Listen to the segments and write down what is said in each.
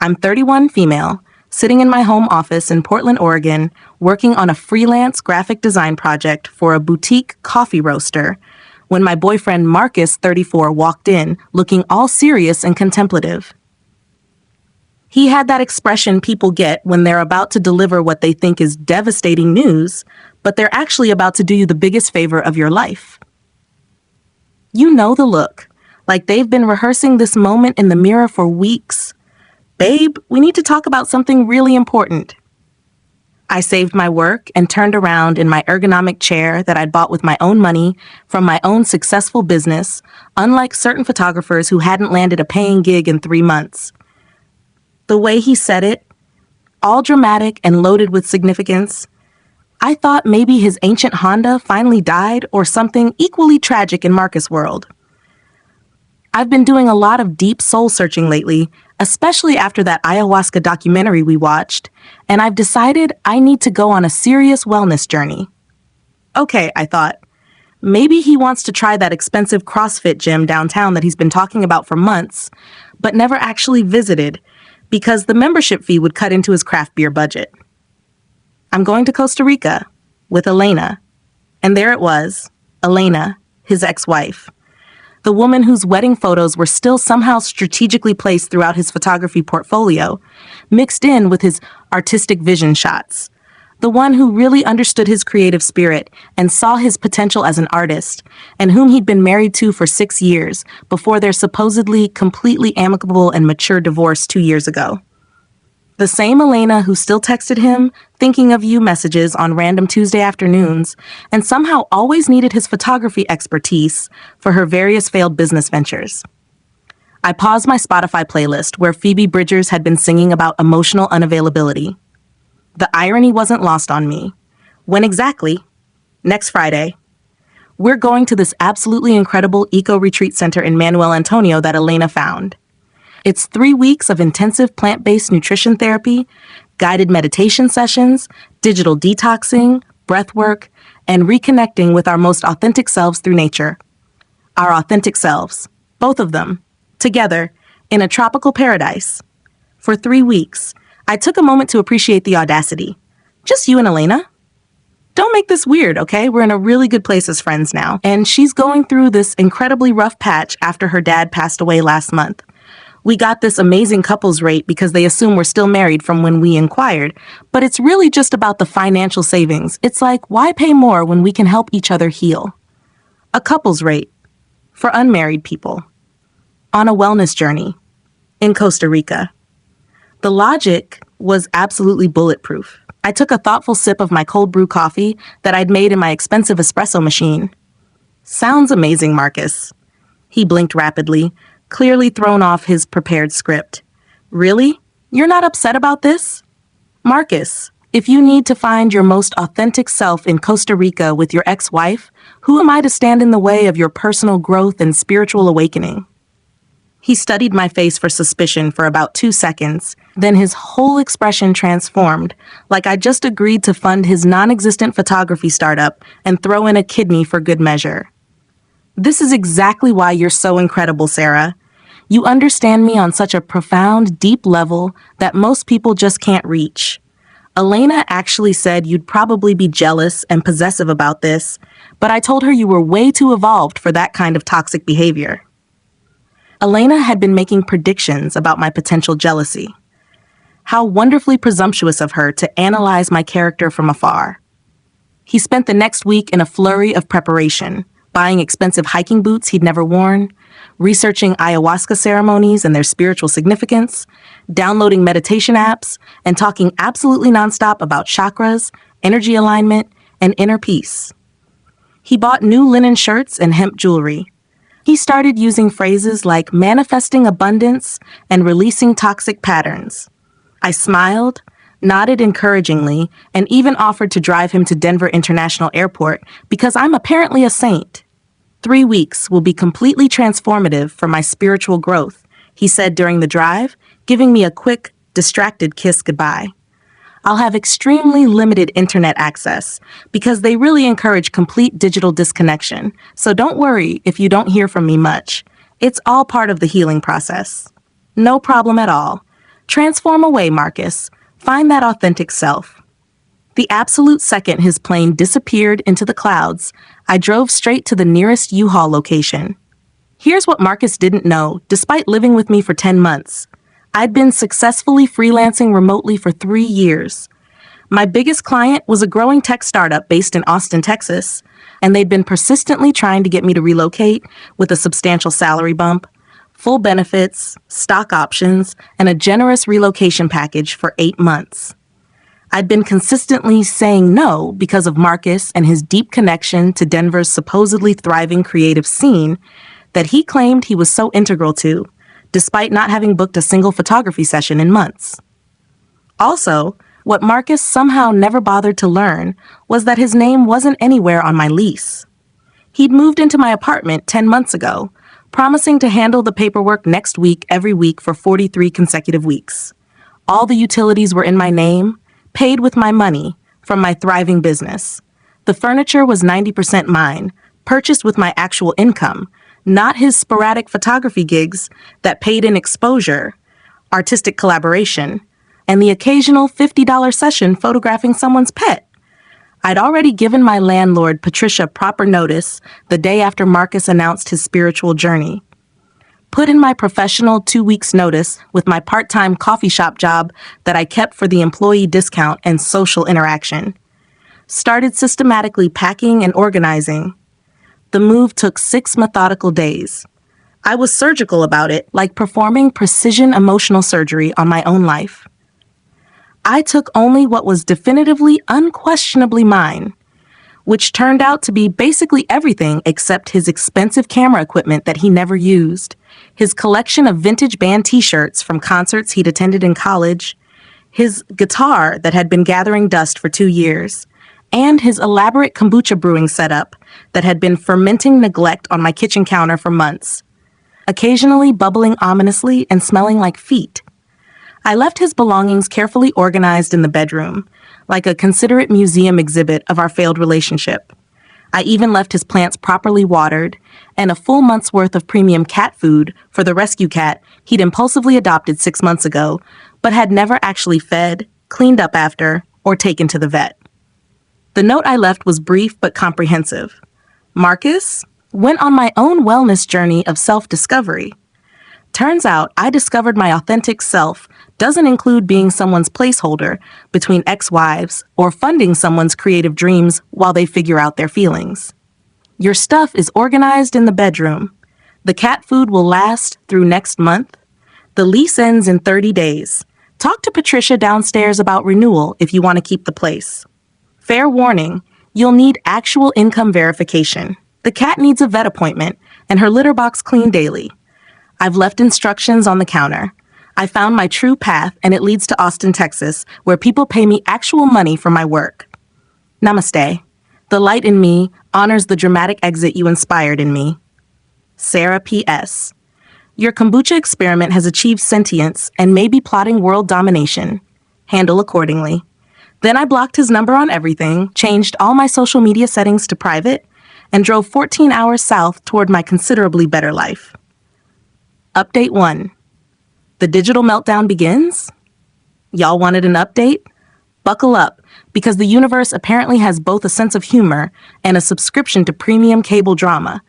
I'm 31, female, sitting in my home office in Portland, Oregon, working on a freelance graphic design project for a boutique coffee roaster, when my boyfriend Marcus, 34, walked in, looking all serious and contemplative. He had that expression people get when they're about to deliver what they think is devastating news, but they're actually about to do you the biggest favor of your life. You know the look, like they've been rehearsing this moment in the mirror for weeks. Babe, we need to talk about something really important. I saved my work and turned around in my ergonomic chair that I'd bought with my own money from my own successful business, unlike certain photographers who hadn't landed a paying gig in 3 months. The way he said it, all dramatic and loaded with significance, I thought maybe his ancient Honda finally died or something equally tragic in Marcus' world. I've been doing a lot of deep soul searching lately, especially after that ayahuasca documentary we watched, and I've decided I need to go on a serious wellness journey. Okay, I thought, maybe he wants to try that expensive CrossFit gym downtown that he's been talking about for months, but never actually visited, because the membership fee would cut into his craft beer budget. I'm going to Costa Rica with Elena, and there it was, Elena, his ex-wife. The woman whose wedding photos were still somehow strategically placed throughout his photography portfolio, mixed in with his artistic vision shots. The one who really understood his creative spirit and saw his potential as an artist, and whom he'd been married to for 6 years before their supposedly completely amicable and mature divorce 2 years ago. The same Elena who still texted him, thinking of you messages on random Tuesday afternoons, and somehow always needed his photography expertise for her various failed business ventures. I paused my Spotify playlist where Phoebe Bridgers had been singing about emotional unavailability. The irony wasn't lost on me. When exactly? Next Friday. We're going to this absolutely incredible eco-retreat center in Manuel Antonio that Elena found. It's 3 weeks of intensive plant-based nutrition therapy, guided meditation sessions, digital detoxing, breath work, and reconnecting with our most authentic selves through nature. Our authentic selves, both of them, together, in a tropical paradise. For 3 weeks, I took a moment to appreciate the audacity. Just you and Elena? Don't make this weird, okay? We're in a really good place as friends now, and she's going through this incredibly rough patch after her dad passed away last month. We got this amazing couples rate because they assume we're still married from when we inquired, but it's really just about the financial savings. It's like, why pay more when we can help each other heal? A couples rate for unmarried people on a wellness journey in Costa Rica. The logic was absolutely bulletproof. I took a thoughtful sip of my cold brew coffee that I'd made in my expensive espresso machine. Sounds amazing, Marcus. He blinked rapidly, clearly thrown off his prepared script. Really? You're not upset about this? Marcus, if you need to find your most authentic self in Costa Rica with your ex-wife, who am I to stand in the way of your personal growth and spiritual awakening? He studied my face for suspicion for about 2 seconds, then his whole expression transformed, like I just agreed to fund his non-existent photography startup and throw in a kidney for good measure. This is exactly why you're so incredible, Sarah. You understand me on such a profound, deep level that most people just can't reach. Elena actually said you'd probably be jealous and possessive about this, but I told her you were way too evolved for that kind of toxic behavior. Elena had been making predictions about my potential jealousy. How wonderfully presumptuous of her to analyze my character from afar. He spent the next week in a flurry of preparation, buying expensive hiking boots he'd never worn, researching ayahuasca ceremonies and their spiritual significance, downloading meditation apps, and talking absolutely nonstop about chakras, energy alignment, and inner peace. He bought new linen shirts and hemp jewelry. He started using phrases like manifesting abundance and releasing toxic patterns. I smiled, nodded encouragingly, and even offered to drive him to Denver International Airport because I'm apparently a saint. 3 weeks will be completely transformative for my spiritual growth, he said during the drive, giving me a quick, distracted kiss goodbye. I'll have extremely limited internet access because they really encourage complete digital disconnection, so don't worry if you don't hear from me much. It's all part of the healing process. No problem at all. Transform away, Marcus. Find that authentic self. The absolute second his plane disappeared into the clouds, I drove straight to the nearest U-Haul location. Here's what Marcus didn't know, despite living with me for 10 months. I'd been successfully freelancing remotely for 3 years. My biggest client was a growing tech startup based in Austin, Texas, and they'd been persistently trying to get me to relocate with a substantial salary bump, full benefits, stock options, and a generous relocation package for 8 months. I'd been consistently saying no because of Marcus and his deep connection to Denver's supposedly thriving creative scene that he claimed he was so integral to, despite not having booked a single photography session in months. Also, what Marcus somehow never bothered to learn was that his name wasn't anywhere on my lease. He'd moved into my apartment 10 months ago, promising to handle the paperwork next week every week for 43 consecutive weeks. All the utilities were in my name, paid with my money from my thriving business. The furniture was 90% mine, purchased with my actual income, not his sporadic photography gigs that paid in exposure, artistic collaboration, and the occasional $50 session photographing someone's pet. I'd already given my landlord, Patricia, proper notice the day after Marcus announced his spiritual journey. Put in my professional 2 weeks notice with my part-time coffee shop job that I kept for the employee discount and social interaction. Started systematically packing and organizing. The move took 6 methodical days. I was surgical about it, like performing precision emotional surgery on my own life. I took only what was definitively, unquestionably mine, which turned out to be basically everything except his expensive camera equipment that he never used, his collection of vintage band t-shirts from concerts he'd attended in college, his guitar that had been gathering dust for 2 years, and his elaborate kombucha brewing setup that had been fermenting neglect on my kitchen counter for months, occasionally bubbling ominously and smelling like feet. I left his belongings carefully organized in the bedroom, like a considerate museum exhibit of our failed relationship. I even left his plants properly watered and a full month's worth of premium cat food for the rescue cat he'd impulsively adopted 6 months ago, but had never actually fed, cleaned up after, or taken to the vet. The note I left was brief but comprehensive. Marcus went on my own wellness journey of self-discovery. Turns out I discovered my authentic self doesn't include being someone's placeholder between ex-wives or funding someone's creative dreams while they figure out their feelings. Your stuff is organized in the bedroom. The cat food will last through next month. The lease ends in 30 days. Talk to Patricia downstairs about renewal if you want to keep the place. Fair warning, you'll need actual income verification. The cat needs a vet appointment and her litter box cleaned daily. I've left instructions on the counter. I found my true path, and it leads to Austin, Texas, where people pay me actual money for my work. Namaste. The light in me honors the dramatic exit you inspired in me. Sarah P.S. Your kombucha experiment has achieved sentience and may be plotting world domination. Handle accordingly. Then I blocked his number on everything, changed all my social media settings to private, and drove 14 hours south toward my considerably better life. Update 1. The digital meltdown begins? Y'all wanted an update? Buckle up, because the universe apparently has both a sense of humor and a subscription to premium cable drama.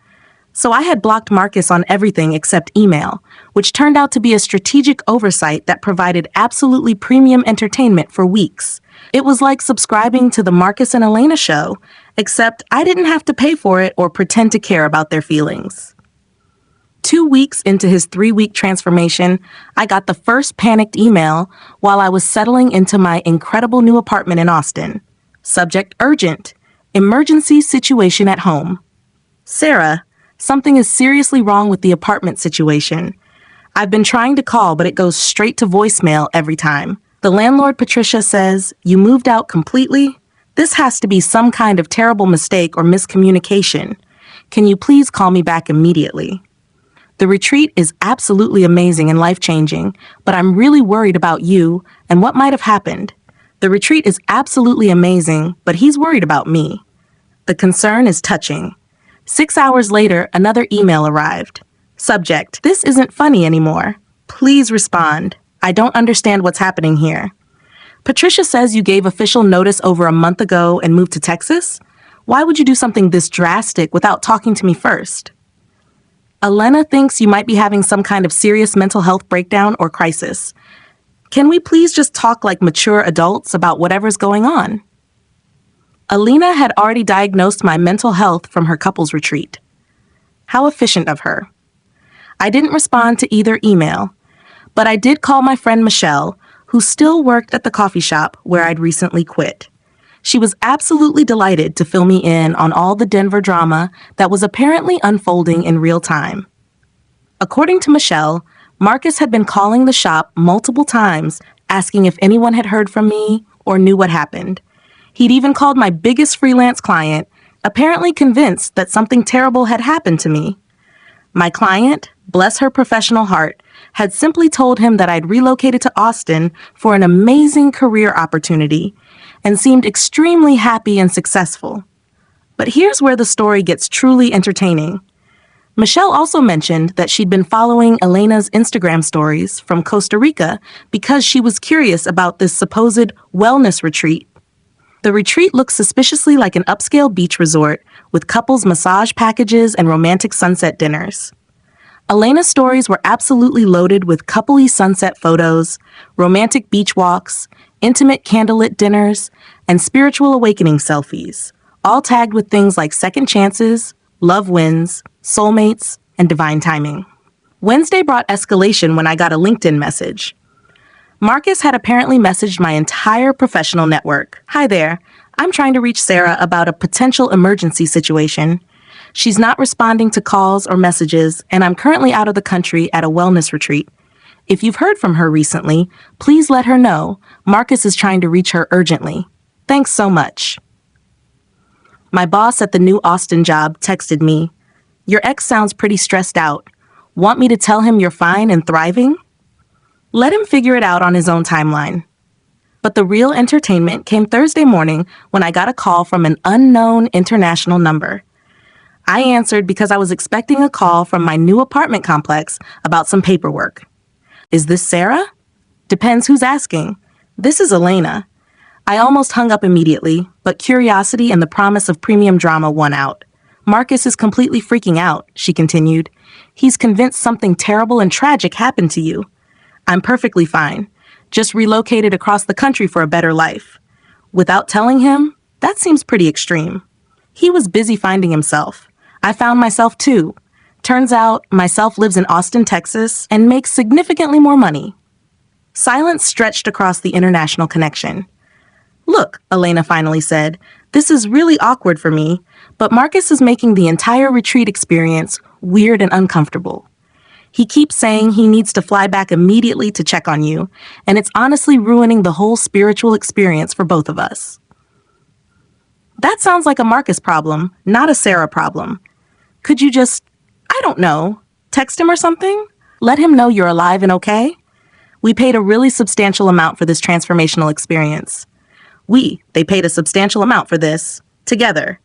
So I had blocked Marcus on everything except email, which turned out to be a strategic oversight that provided absolutely premium entertainment for weeks. It was like subscribing to the Marcus and Elena show, except I didn't have to pay for it or pretend to care about their feelings. 2 weeks into his 3-week transformation, I got the first panicked email while I was settling into my incredible new apartment in Austin. Subject urgent. Emergency situation at home. Sarah, something is seriously wrong with the apartment situation. I've been trying to call, but it goes straight to voicemail every time. The landlord, Patricia, says, "You moved out completely? This has to be some kind of terrible mistake or miscommunication. Can you please call me back immediately?" The retreat is absolutely amazing and life-changing, but I'm really worried about you and what might have happened. The retreat is absolutely amazing, but he's worried about me. The concern is touching. 6 hours later, another email arrived. Subject: This isn't funny anymore. Please respond. I don't understand what's happening here. Patricia says you gave official notice over a month ago and moved to Texas? Why would you do something this drastic without talking to me first? Elena thinks you might be having some kind of serious mental health breakdown or crisis. Can we please just talk like mature adults about whatever's going on? Alina had already diagnosed my mental health from her couples retreat. How efficient of her. I didn't respond to either email, but I did call my friend Michelle, who still worked at the coffee shop where I'd recently quit. She was absolutely delighted to fill me in on all the Denver drama that was apparently unfolding in real time. According to Michelle, Marcus had been calling the shop multiple times, asking if anyone had heard from me or knew what happened. He'd even called my biggest freelance client, apparently convinced that something terrible had happened to me. My client, bless her professional heart, had simply told him that I'd relocated to Austin for an amazing career opportunity and seemed extremely happy and successful. But here's where the story gets truly entertaining. Michelle also mentioned that she'd been following Elena's Instagram stories from Costa Rica because she was curious about this supposed wellness retreat. The retreat looks suspiciously like an upscale beach resort with couples massage packages and romantic sunset dinners. Elena's stories were absolutely loaded with coupley sunset photos, romantic beach walks, intimate candlelit dinners, and spiritual awakening selfies, all tagged with things like second chances, love wins, soulmates, and divine timing. Wednesday brought escalation when I got a LinkedIn message. Marcus had apparently messaged my entire professional network. Hi there, I'm trying to reach Sarah about a potential emergency situation. She's not responding to calls or messages, and I'm currently out of the country at a wellness retreat. If you've heard from her recently, please let her know. Marcus is trying to reach her urgently. Thanks so much. My boss at the new Austin job texted me, "Your ex sounds pretty stressed out. Want me to tell him you're fine and thriving?" Let him figure it out on his own timeline. But the real entertainment came Thursday morning when I got a call from an unknown international number. I answered because I was expecting a call from my new apartment complex about some paperwork. Is this Sarah? Depends who's asking. This is Elena. I almost hung up immediately, but curiosity and the promise of premium drama won out. Marcus is completely freaking out, she continued. He's convinced something terrible and tragic happened to you. I'm perfectly fine. Just relocated across the country for a better life. Without telling him, that seems pretty extreme. He was busy finding himself. I found myself too. Turns out, myself lives in Austin, Texas, and makes significantly more money. Silence stretched across the international connection. Look, Elena finally said, this is really awkward for me, but Marcus is making the entire retreat experience weird and uncomfortable. He keeps saying he needs to fly back immediately to check on you, and it's honestly ruining the whole spiritual experience for both of us. That sounds like a Marcus problem, not a Sarah problem. Could you just, I don't know, text him or something? Let him know you're alive and okay? We paid a really substantial amount for this transformational experience. They paid a substantial amount for this, together.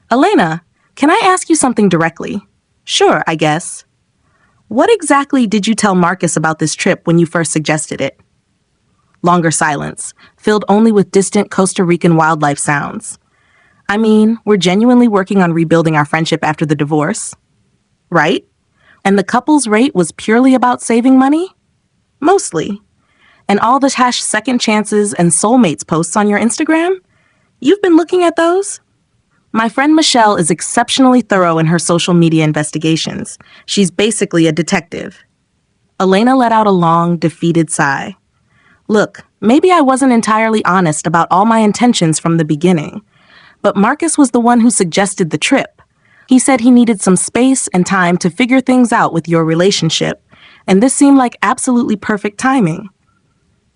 Elena, can I ask you something directly? Sure, I guess. What exactly did you tell Marcus about this trip when you first suggested it? Longer silence, filled only with distant Costa Rican wildlife sounds. I mean, we're genuinely working on rebuilding our friendship after the divorce. Right? And the couple's rate was purely about saving money? Mostly. And all the #second chances and soulmates posts on your Instagram? You've been looking at those? My friend Michelle is exceptionally thorough in her social media investigations. She's basically a detective. Elena let out a long, defeated sigh. Look, maybe I wasn't entirely honest about all my intentions from the beginning, but Marcus was the one who suggested the trip. He said he needed some space and time to figure things out with your relationship, and this seemed like absolutely perfect timing.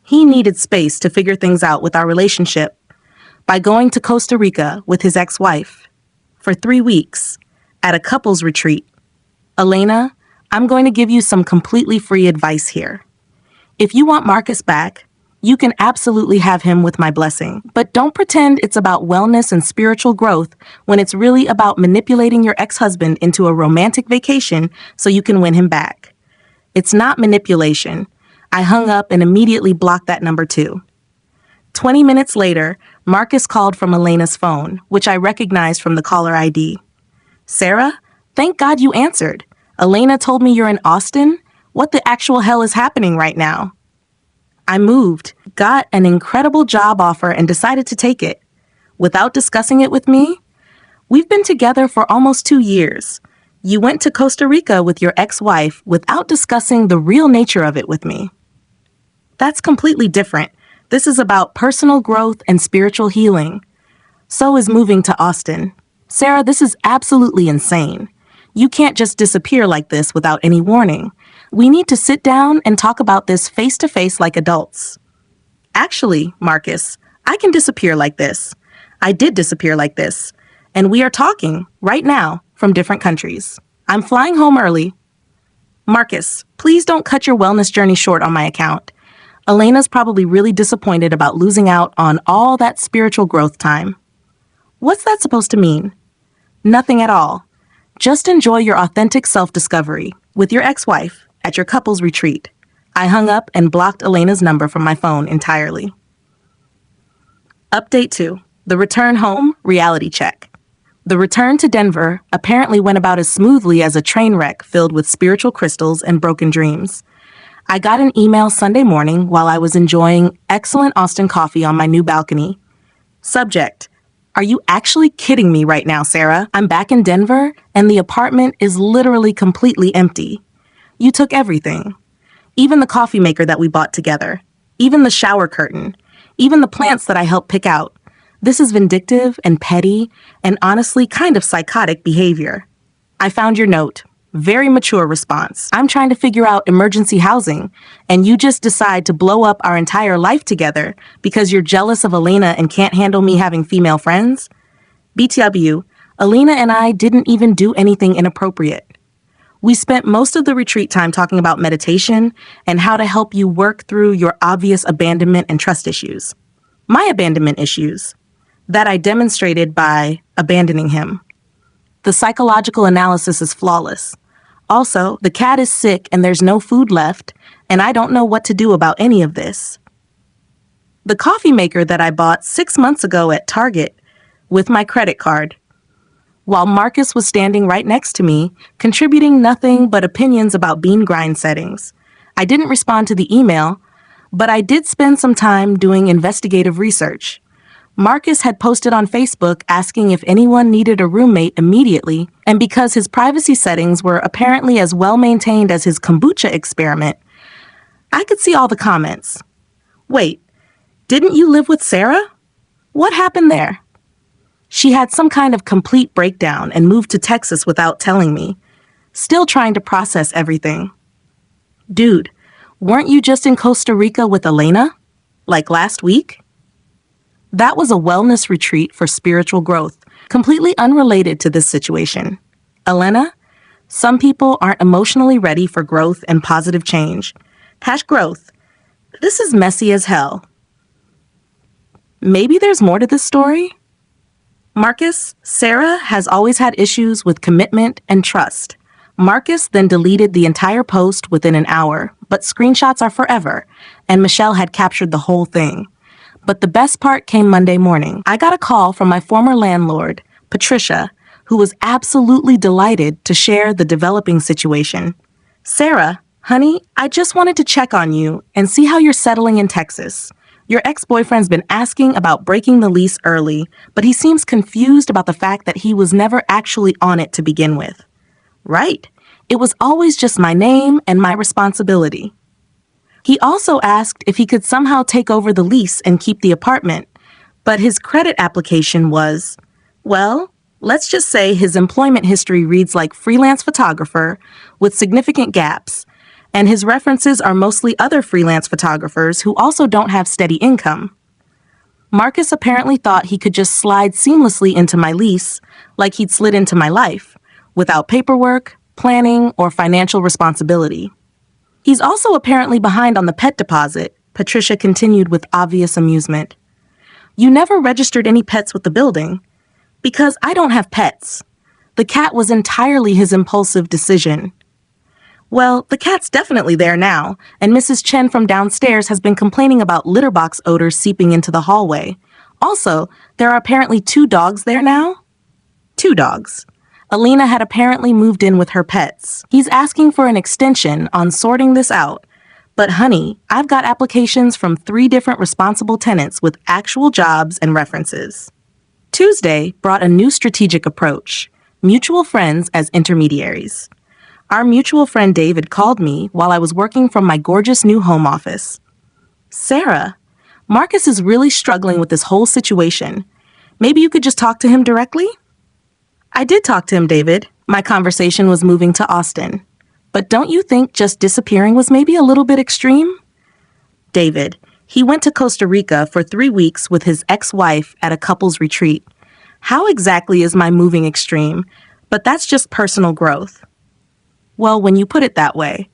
He needed space to figure things out with our relationship by going to Costa Rica with his ex-wife for 3 weeks at a couples retreat. Elena, I'm going to give you some completely free advice here. If you want Marcus back, you can absolutely have him with my blessing, but don't pretend it's about wellness and spiritual growth when it's really about manipulating your ex-husband into a romantic vacation so you can win him back. It's not manipulation. I hung up and immediately blocked that number too. 20 minutes later, Marcus called from Elena's phone, which I recognized from the caller ID. Sarah, thank God you answered. Elena told me you're in Austin. What the actual hell is happening right now? I moved, got an incredible job offer, and decided to take it. Without discussing it with me? We've been together for almost 2 years. You went to Costa Rica with your ex-wife without discussing the real nature of it with me. That's completely different. This is about personal growth and spiritual healing. So is moving to Austin. Sarah, this is absolutely insane. You can't just disappear like this without any warning. We need to sit down and talk about this face to face like adults. Actually, Marcus, I can disappear like this. I did disappear like this. And we are talking, right now, from different countries. I'm flying home early. Marcus, please don't cut your wellness journey short on my account. Elena's probably really disappointed about losing out on all that spiritual growth time. What's that supposed to mean? Nothing at all. Just enjoy your authentic self-discovery with your ex-wife at your couple's retreat. I hung up and blocked Elena's number from my phone entirely. Update 2. The return home reality check. The return to Denver apparently went about as smoothly as a train wreck filled with spiritual crystals and broken dreams. I got an email Sunday morning while I was enjoying excellent Austin coffee on my new balcony. Subject: Are you actually kidding me right now, Sarah? I'm back in Denver, and the apartment is literally completely empty. You took everything. Even the coffee maker that we bought together. Even the shower curtain. Even the plants that I helped pick out. This is vindictive and petty and honestly kind of psychotic behavior. I found your note. Very mature response. I'm trying to figure out emergency housing, and you just decide to blow up our entire life together because you're jealous of Elena and can't handle me having female friends? BTW, Elena and I didn't even do anything inappropriate. We spent most of the retreat time talking about meditation and how to help you work through your obvious abandonment and trust issues. My abandonment issues. That I demonstrated by abandoning him. The psychological analysis is flawless. Also, the cat is sick and there's no food left, and I don't know what to do about any of this. The coffee maker that I bought 6 months ago at Target with my credit card, while Marcus was standing right next to me, contributing nothing but opinions about bean grind settings. I didn't respond to the email, but I did spend some time doing investigative research. Marcus had posted on Facebook asking if anyone needed a roommate immediately, and because his privacy settings were apparently as well maintained as his kombucha experiment, I could see all the comments. Wait, didn't you live with Sarah? What happened there? She had some kind of complete breakdown and moved to Texas without telling me, still trying to process everything. Dude, weren't you just in Costa Rica with Elena? Like last week? That was a wellness retreat for spiritual growth, completely unrelated to this situation. Elena, some people aren't emotionally ready for growth and positive change. #growth. This is messy as hell. Maybe there's more to this story? Marcus, Sarah has always had issues with commitment and trust. Marcus then deleted the entire post within an hour, but screenshots are forever, and Michelle had captured the whole thing. But the best part came Monday morning. I got a call from my former landlord, Patricia, who was absolutely delighted to share the developing situation. Sarah, honey, I just wanted to check on you and see how you're settling in Texas. Your ex-boyfriend's been asking about breaking the lease early, but he seems confused about the fact that he was never actually on it to begin with. Right. It was always just my name and my responsibility. He also asked if he could somehow take over the lease and keep the apartment, but his credit application was, well, let's just say his employment history reads like freelance photographer with significant gaps, and his references are mostly other freelance photographers who also don't have steady income. Marcus apparently thought he could just slide seamlessly into my lease like he'd slid into my life, without paperwork, planning, or financial responsibility. He's also apparently behind on the pet deposit, Patricia continued with obvious amusement. You never registered any pets with the building. Because I don't have pets. The cat was entirely his impulsive decision. Well, the cat's definitely there now, and Mrs. Chen from downstairs has been complaining about litter box odors seeping into the hallway. Also, there are apparently 2 dogs there now. 2 dogs. Alina had apparently moved in with her pets. He's asking for an extension on sorting this out. But honey, I've got applications from 3 different responsible tenants with actual jobs and references. Tuesday brought a new strategic approach: mutual friends as intermediaries. Our mutual friend David called me while I was working from my gorgeous new home office. Sarah, Marcus is really struggling with this whole situation. Maybe you could just talk to him directly? I did talk to him, David. My conversation was moving to Austin. But don't you think just disappearing was maybe a little bit extreme? David, he went to Costa Rica for 3 weeks with his ex-wife at a couple's retreat. How exactly is my moving extreme? But that's just personal growth. Well, when you put it that way.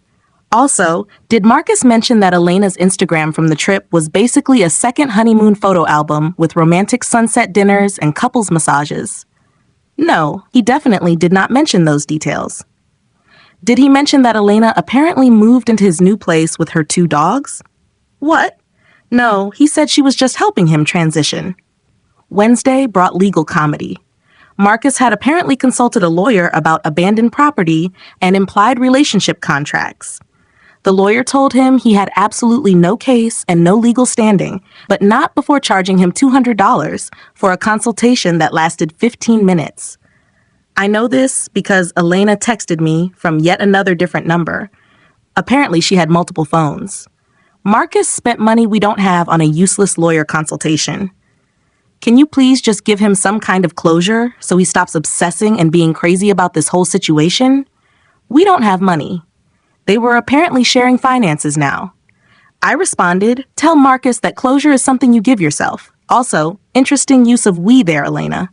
Also, did Marcus mention that Elena's Instagram from the trip was basically a second honeymoon photo album with romantic sunset dinners and couples massages? No, he definitely did not mention those details. Did he mention that Elena apparently moved into his new place with her 2 dogs? What? No, he said she was just helping him transition. Wednesday brought legal comedy. Marcus had apparently consulted a lawyer about abandoned property and implied relationship contracts. The lawyer told him he had absolutely no case and no legal standing, but not before charging him $200 for a consultation that lasted 15 minutes. I know this because Elena texted me from yet another different number. Apparently, she had multiple phones. Marcus spent money we don't have on a useless lawyer consultation. Can you please just give him some kind of closure so he stops obsessing and being crazy about this whole situation? We don't have money. They were apparently sharing finances now. I responded, tell Marcus that closure is something you give yourself. Also, interesting use of we there, Elena.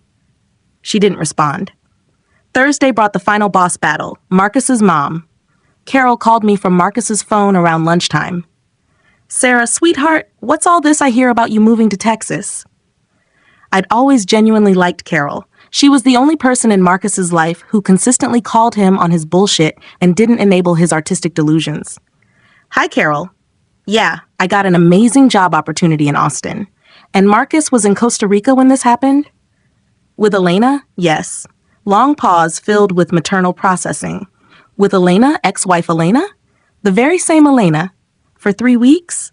She didn't respond. Thursday brought the final boss battle, Marcus's mom. Carol called me from Marcus's phone around lunchtime. Sarah, sweetheart, what's all this I hear about you moving to Texas? I'd always genuinely liked Carol. She was the only person in Marcus's life who consistently called him on his bullshit and didn't enable his artistic delusions. Hi, Carol. Yeah, I got an amazing job opportunity in Austin. And Marcus was in Costa Rica when this happened? With Elena? Yes. Long pause filled with maternal processing. With Elena, ex-wife Elena? The very same Elena. For 3 weeks?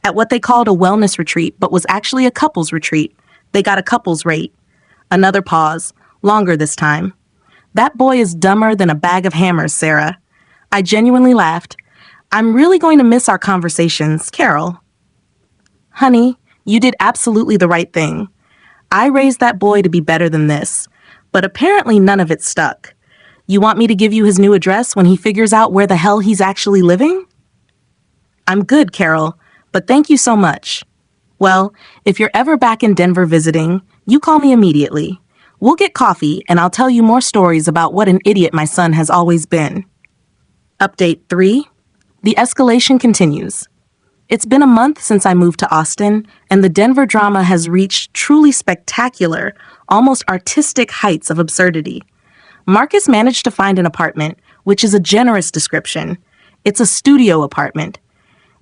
At what they called a wellness retreat, but was actually a couples retreat. They got a couples rate. Another pause, longer this time. That boy is dumber than a bag of hammers, Sarah. I genuinely laughed. I'm really going to miss our conversations, Carol. Honey, you did absolutely the right thing. I raised that boy to be better than this, but apparently none of it stuck. You want me to give you his new address when he figures out where the hell he's actually living? I'm good, Carol, but thank you so much. Well, if you're ever back in Denver visiting, you call me immediately. We'll get coffee and I'll tell you more stories about what an idiot my son has always been. Update 3. The escalation continues. It's been a month since I moved to Austin, and the Denver drama has reached truly spectacular, almost artistic heights of absurdity. Marcus managed to find an apartment, which is a generous description. It's a studio apartment,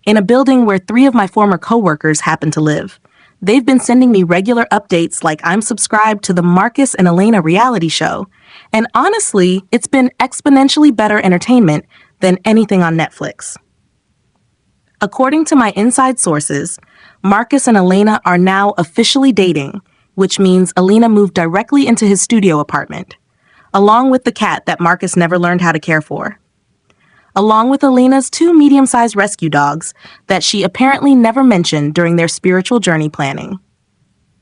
in a building where 3 of my former coworkers happen to live. They've been sending me regular updates like I'm subscribed to the Marcus and Elena reality show. And honestly, it's been exponentially better entertainment than anything on Netflix. According to my inside sources, Marcus and Elena are now officially dating, which means Elena moved directly into his studio apartment, along with the cat that Marcus never learned how to care for. Along with Elena's 2 medium-sized rescue dogs that she apparently never mentioned during their spiritual journey planning.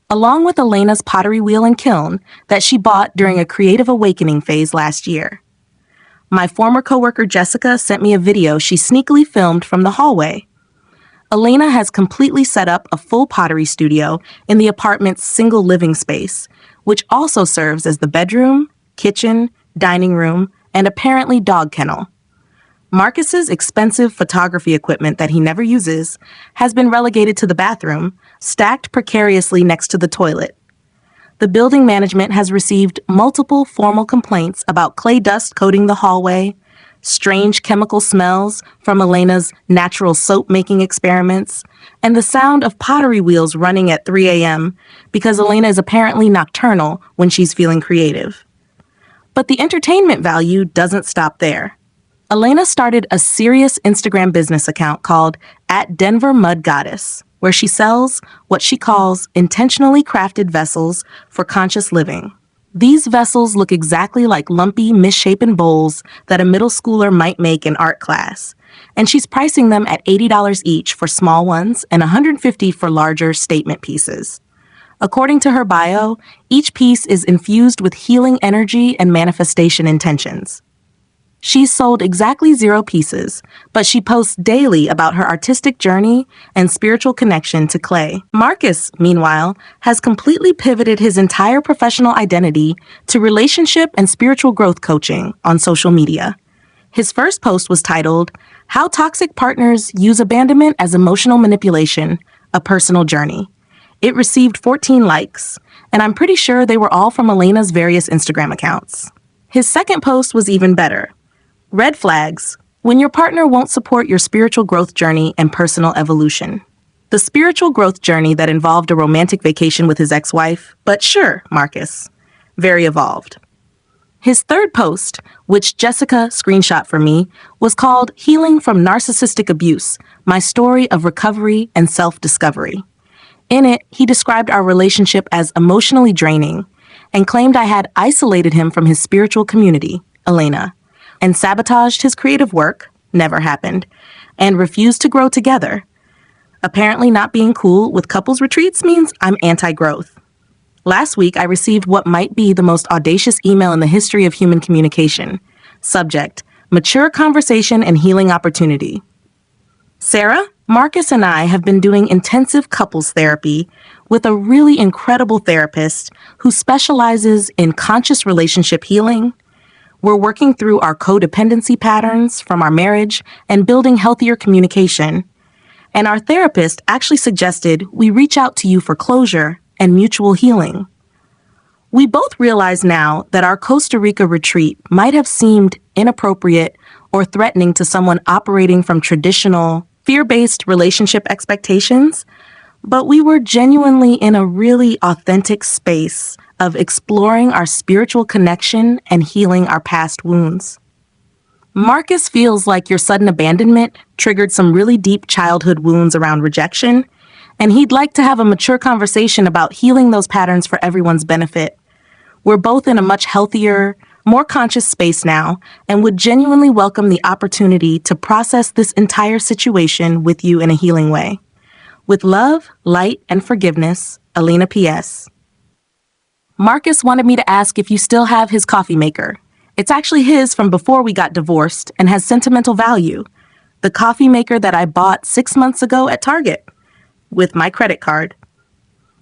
Along with Elena's pottery wheel and kiln that she bought during a creative awakening phase last year. My former coworker Jessica sent me a video she sneakily filmed from the hallway. Elena has completely set up a full pottery studio in the apartment's single living space, which also serves as the bedroom, kitchen, dining room, and apparently dog kennel. Marcus's expensive photography equipment that he never uses has been relegated to the bathroom, stacked precariously next to the toilet. The building management has received multiple formal complaints about clay dust coating the hallway, strange chemical smells from Elena's natural soap-making experiments, and the sound of pottery wheels running at 3 a.m. because Elena is apparently nocturnal when she's feeling creative. But the entertainment value doesn't stop there. Elena started a serious Instagram business account called @DenverMudGoddess, where she sells what she calls intentionally crafted vessels for conscious living. These vessels look exactly like lumpy, misshapen bowls that a middle schooler might make in art class, and she's pricing them at $80 each for small ones and $150 for larger statement pieces. According to her bio, each piece is infused with healing energy and manifestation intentions. She's sold exactly 0 pieces, but she posts daily about her artistic journey and spiritual connection to clay. Marcus, meanwhile, has completely pivoted his entire professional identity to relationship and spiritual growth coaching on social media. His first post was titled, "How Toxic Partners Use Abandonment as Emotional Manipulation, A Personal Journey." It received 14 likes, and I'm pretty sure they were all from Elena's various Instagram accounts. His second post was even better. Red flags, when your partner won't support your spiritual growth journey and personal evolution. The spiritual growth journey that involved a romantic vacation with his ex-wife, but sure, Marcus. Very evolved. His third post, which Jessica screenshot for me, was called Healing from Narcissistic Abuse, My Story of Recovery and Self-Discovery. In it, he described our relationship as emotionally draining and claimed I had isolated him from his spiritual community, Elena, and sabotaged his creative work, never happened, and refused to grow together. Apparently not being cool with couples retreats means I'm anti-growth. Last week, I received what might be the most audacious email in the history of human communication. Subject, Mature Conversation and Healing Opportunity. Sarah, Marcus and I have been doing intensive couples therapy with a really incredible therapist who specializes in conscious relationship healing. We're working through our codependency patterns from our marriage and building healthier communication. And our therapist actually suggested we reach out to you for closure and mutual healing. We both realize now that our Costa Rica retreat might have seemed inappropriate or threatening to someone operating from traditional, fear-based relationship expectations, but we were genuinely in a really authentic space of exploring our spiritual connection and healing our past wounds. Marcus feels like your sudden abandonment triggered some really deep childhood wounds around rejection, and he'd like to have a mature conversation about healing those patterns for everyone's benefit. We're both in a much healthier, more conscious space now, and would genuinely welcome the opportunity to process this entire situation with you in a healing way. With love, light, and forgiveness, Elena P.S. Marcus wanted me to ask if you still have his coffee maker. It's actually his from before we got divorced and has sentimental value. The coffee maker that I bought 6 months ago at Target with my credit card.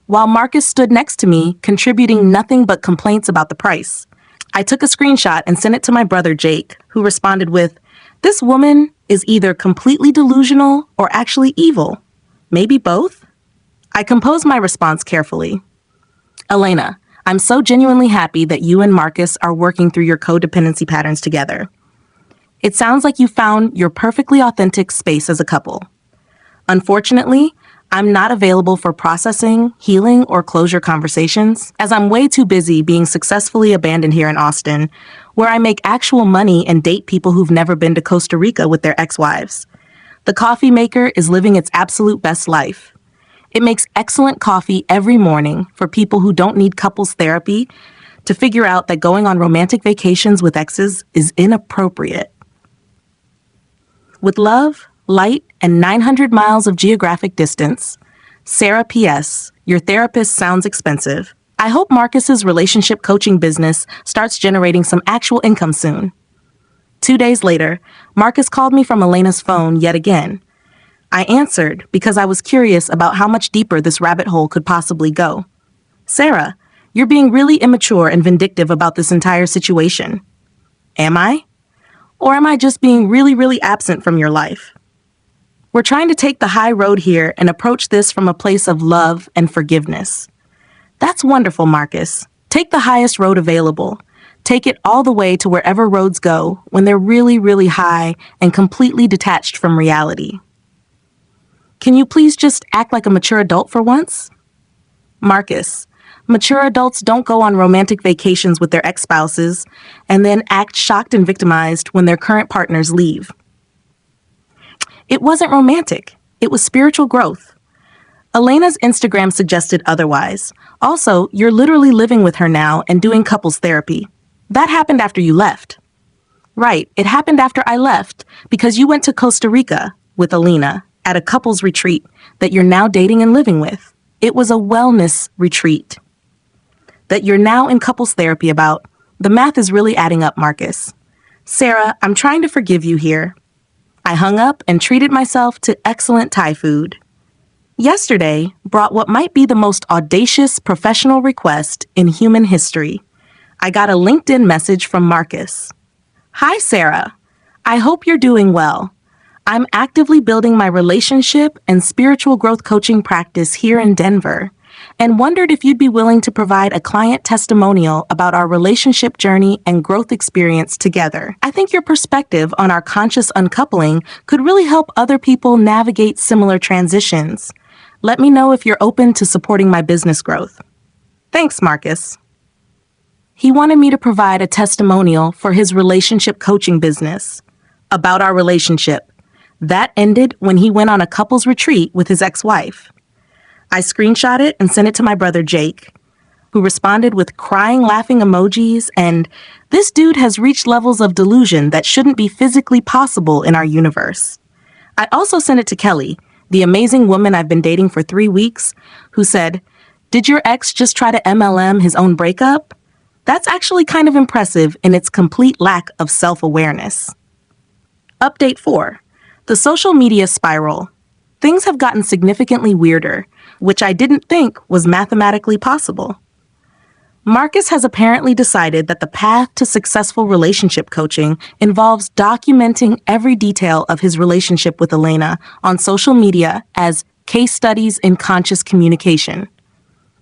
While Marcus stood next to me, contributing nothing but complaints about the price. I took a screenshot and sent it to my brother Jake, who responded with, "This woman is either completely delusional or actually evil. Maybe both?" I composed my response carefully. Elena, I'm so genuinely happy that you and Marcus are working through your codependency patterns together. It sounds like you found your perfectly authentic space as a couple. Unfortunately, I'm not available for processing, healing, or closure conversations, as I'm way too busy being successfully abandoned here in Austin, where I make actual money and date people who've never been to Costa Rica with their ex-wives. The coffee maker is living its absolute best life. It makes excellent coffee every morning for people who don't need couples therapy to figure out that going on romantic vacations with exes is inappropriate. With love, light, and 900 miles of geographic distance, Sarah P.S., your therapist sounds expensive. I hope Marcus's relationship coaching business starts generating some actual income soon. 2 days later, Marcus called me from Elena's phone yet again. I answered because I was curious about how much deeper this rabbit hole could possibly go. Sarah, you're being really immature and vindictive about this entire situation. Am I? Or am I just being really, really absent from your life? We're trying to take the high road here and approach this from a place of love and forgiveness. That's wonderful, Marcus. Take the highest road available. Take it all the way to wherever roads go when they're really, really high and completely detached from reality. Can you please just act like a mature adult for once? Marcus, mature adults don't go on romantic vacations with their ex-spouses and then act shocked and victimized when their current partners leave. It wasn't romantic. It was spiritual growth. Elena's Instagram suggested otherwise. Also, you're literally living with her now and doing couples therapy. That happened after you left. Right, it happened after I left because you went to Costa Rica with Elena at a couples retreat that you're now dating and living with. It was a wellness retreat that you're now in couples therapy about. The math is really adding up, Marcus. Sarah, I'm trying to forgive you here. I hung up and treated myself to excellent Thai food. Yesterday brought what might be the most audacious professional request in human history. I got a LinkedIn message from Marcus. Hi, Sarah. I hope you're doing well. I'm actively building my relationship and spiritual growth coaching practice here in Denver and wondered if you'd be willing to provide a client testimonial about our relationship journey and growth experience together. I think your perspective on our conscious uncoupling could really help other people navigate similar transitions. Let me know if you're open to supporting my business growth. Thanks, Marcus. He wanted me to provide a testimonial for his relationship coaching business about our relationship. That ended when he went on a couples retreat with his ex-wife. I screenshot it and sent it to my brother Jake, who responded with crying, laughing emojis, and this dude has reached levels of delusion that shouldn't be physically possible in our universe. I also sent it to Kelly, the amazing woman I've been dating for 3 weeks, who said, "Did your ex just try to MLM his own breakup? That's actually kind of impressive in its complete lack of self-awareness." Update 4. The social media spiral. Things have gotten significantly weirder, which I didn't think was mathematically possible. Marcus has apparently decided that the path to successful relationship coaching involves documenting every detail of his relationship with Elena on social media as case studies in conscious communication.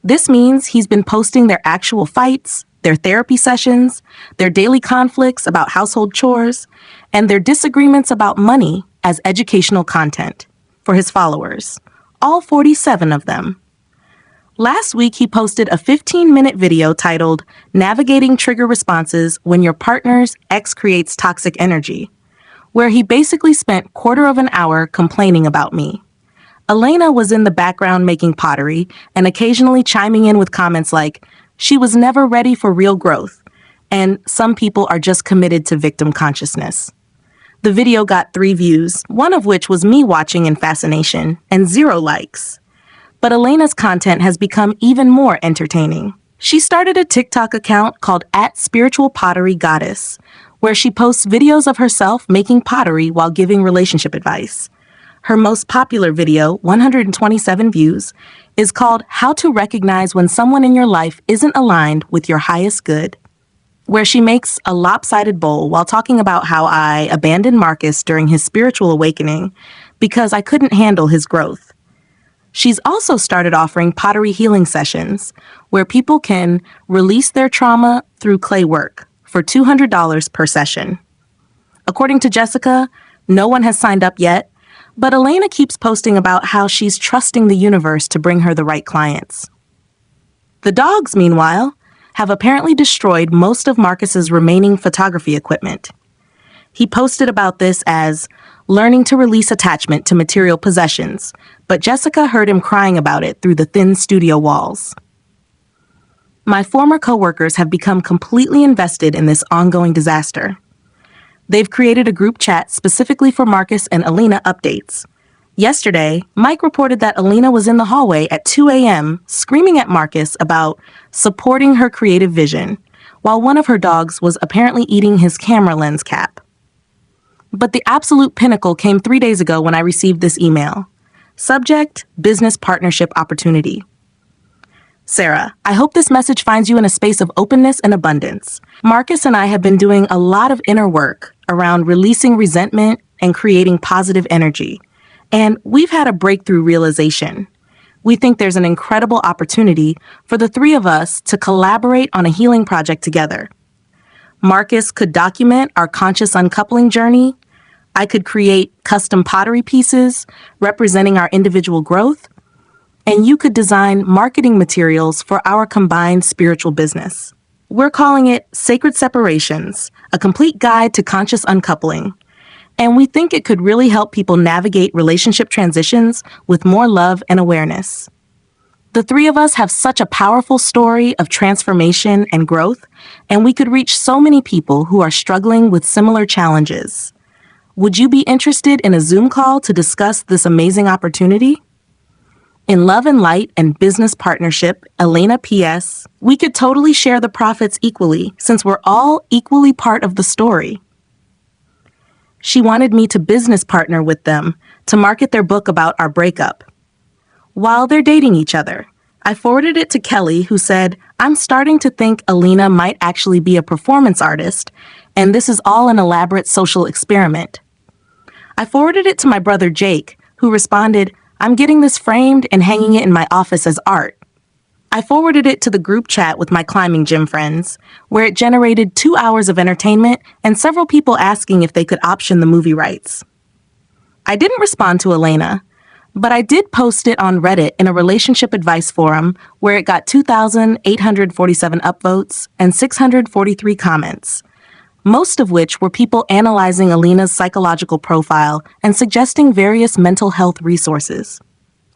This means he's been posting their actual fights, their therapy sessions, their daily conflicts about household chores, and their disagreements about money as educational content for his followers, all 47 of them. Last week, he posted a 15-minute video titled Navigating Trigger Responses When Your Partner's Ex Creates Toxic Energy, where he basically spent quarter of an hour complaining about me. Elena was in the background making pottery and occasionally chiming in with comments like, "She was never ready for real growth," and "Some people are just committed to victim consciousness." The video got 3 views, one of which was me watching in fascination, and 0 likes. But Elena's content has become even more entertaining. She started a TikTok account called @spiritualpotterygoddess, where she posts videos of herself making pottery while giving relationship advice. Her most popular video, 127 views, is called How to Recognize When Someone in Your Life Isn't Aligned with Your Highest Good, where she makes a lopsided bowl while talking about how I abandoned Marcus during his spiritual awakening because I couldn't handle his growth. She's also started offering pottery healing sessions where people can release their trauma through clay work for $200 per session. According to Jessica, no one has signed up yet, but Elena keeps posting about how she's trusting the universe to bring her the right clients. The dogs, meanwhile, have apparently destroyed most of Marcus's remaining photography equipment. He posted about this as learning to release attachment to material possessions, but Jessica heard him crying about it through the thin studio walls. My former coworkers have become completely invested in this ongoing disaster. They've created a group chat specifically for Marcus and Elena updates. Yesterday, Mike reported that Elena was in the hallway at 2 a.m. screaming at Marcus about supporting her creative vision, while one of her dogs was apparently eating his camera lens cap. But the absolute pinnacle came 3 days ago when I received this email. Subject, business partnership opportunity. Sarah, I hope this message finds you in a space of openness and abundance. Marcus and I have been doing a lot of inner work around releasing resentment and creating positive energy. And we've had a breakthrough realization. We think there's an incredible opportunity for the 3 of us to collaborate on a healing project together. Marcus could document our conscious uncoupling journey. I could create custom pottery pieces representing our individual growth. And you could design marketing materials for our combined spiritual business. We're calling it Sacred Separations, a complete guide to conscious uncoupling. And we think it could really help people navigate relationship transitions with more love and awareness. The three of us have such a powerful story of transformation and growth, and we could reach so many people who are struggling with similar challenges. Would you be interested in a Zoom call to discuss this amazing opportunity? In Love and Light and Business Partnership, Elena P.S., we could totally share the profits equally since we're all equally part of the story. She wanted me to business partner with them to market their book about our breakup. While they're dating each other, I forwarded it to Kelly, who said, "I'm starting to think Elena might actually be a performance artist, and this is all an elaborate social experiment." I forwarded it to my brother Jake, who responded, "I'm getting this framed and hanging it in my office as art." I forwarded it to the group chat with my climbing gym friends, where it generated 2 hours of entertainment and several people asking if they could option the movie rights. I didn't respond to Elena, but I did post it on Reddit in a relationship advice forum where it got 2,847 upvotes and 643 comments, most of which were people analyzing Elena's psychological profile and suggesting various mental health resources.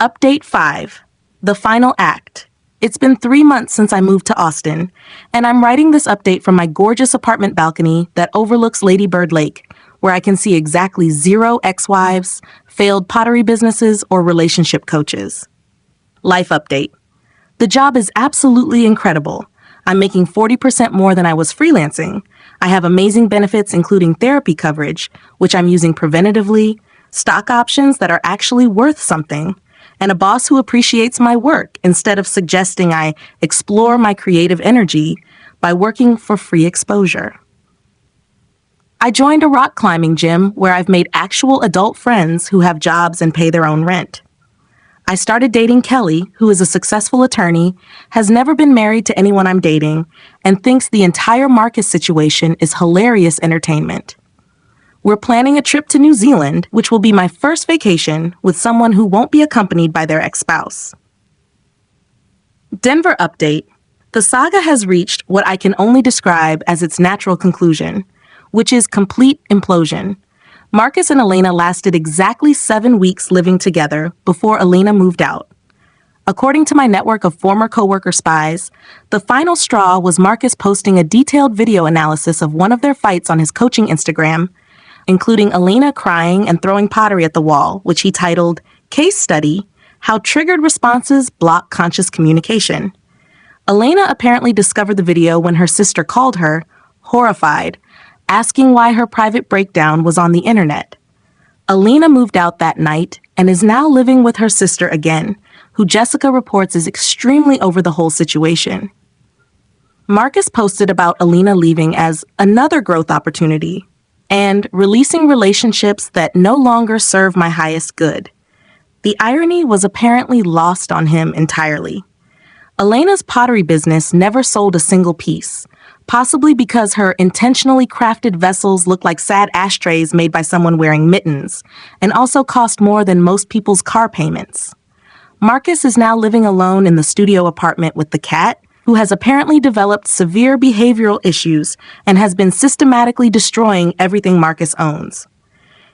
Update 5. The Final Act. It's been 3 months since I moved to Austin, and I'm writing this update from my gorgeous apartment balcony that overlooks Lady Bird Lake, where I can see exactly 0 ex-wives, failed pottery businesses, or relationship coaches. Life update. The job is absolutely incredible. I'm making 40% more than I was freelancing. I have amazing benefits including therapy coverage, which I'm using preventatively, stock options that are actually worth something, and a boss who appreciates my work instead of suggesting I explore my creative energy by working for free exposure. I joined a rock climbing gym where I've made actual adult friends who have jobs and pay their own rent. I started dating Kelly, who is a successful attorney, has never been married to anyone I'm dating, and thinks the entire Marcus situation is hilarious entertainment. We're planning a trip to New Zealand, which will be my first vacation with someone who won't be accompanied by their ex-spouse. Denver update. The saga has reached what I can only describe as its natural conclusion, which is complete implosion. Marcus and Elena lasted exactly 7 weeks living together before Elena moved out. According to my network of former coworker spies, the final straw was Marcus posting a detailed video analysis of one of their fights on his coaching Instagram, including Elena crying and throwing pottery at the wall, which he titled, "Case Study, How Triggered Responses Block Conscious Communication." Elena apparently discovered the video when her sister called her, horrified, asking why her private breakdown was on the internet. Elena moved out that night and is now living with her sister again, who Jessica reports is extremely over the whole situation. Marcus posted about Elena leaving as another growth opportunity and releasing relationships that no longer serve my highest good. The irony was apparently lost on him entirely. Elena's pottery business never sold a single piece, possibly because her intentionally crafted vessels look like sad ashtrays made by someone wearing mittens, and also cost more than most people's car payments. Marcus is now living alone in the studio apartment with the cat, who has apparently developed severe behavioral issues and has been systematically destroying everything Marcus owns.